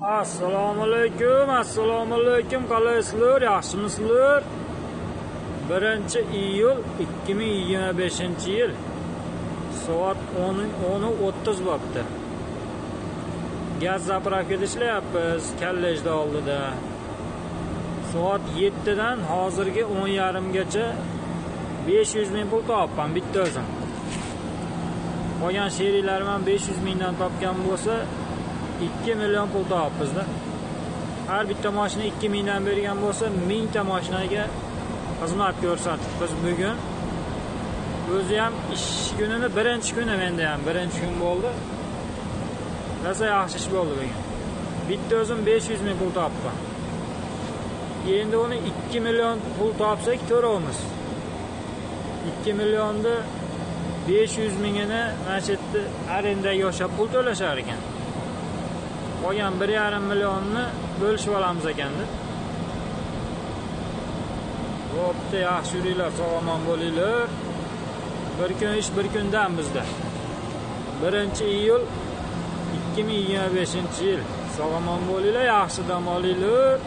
Assalomu alaykum, qalaysizlar, yaxshimisizlar? 1-iyul 2025-yil soat 10:30 bo'libdi. Gaz zapravkada ishlayapmiz, Kallejda oldida. Soat 7dan hozirgi 10:30gacha 500 ming pul topdim bitta o'zim. Qolgan sheriklarım ham 500 mingdan topgan bo'lsa 2 million pul topibizda. Har bitta mashina 2 mingdan bergan bo'lsa 1000 ta mashinaga xizmat ko'rsatibmiz bugun. O'zi ham ish kunini birinchi kuni, menda ham birinchi kun bo'ldi. Rosa yaxshi ish bo'ldi bugun. Bitta o'zim 500 ming pul topdim. Endi uni 2 million pul topsak to'ramiz. 2 millionni 500 mingini mana shu yerda arendaga yoshab pul to'lashar ekan. Qolgan 1,5 millionni bo'lishib olamiz ekanda. Bo'pti, yaxshi yuringlar, sog'-omon bo'linglar. Bir kun ish bir kundan bizda. 1-iyul 2025-yil. Sog'-omon bo'linglar, yaxshi dam olinglar.